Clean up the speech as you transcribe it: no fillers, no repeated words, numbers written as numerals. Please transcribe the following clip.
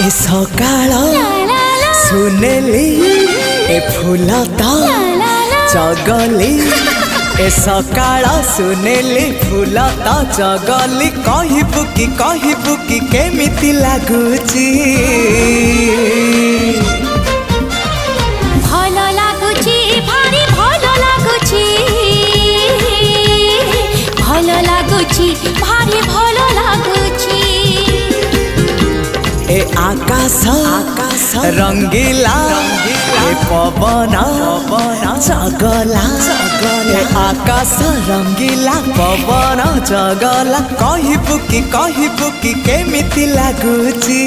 ए सकाळ सुनेली ए फूल तो चगली ए सकाळ सुनेली फूल तो चगली कहबू कि केमिति लागुची भल लागुची भारी भल लागुची भल लागुची भारी भल लागुची ए आकाश रंगीला ए पवन चगला ए आकाश रंगीला पवन चगला कहबू कि केमिति लागुची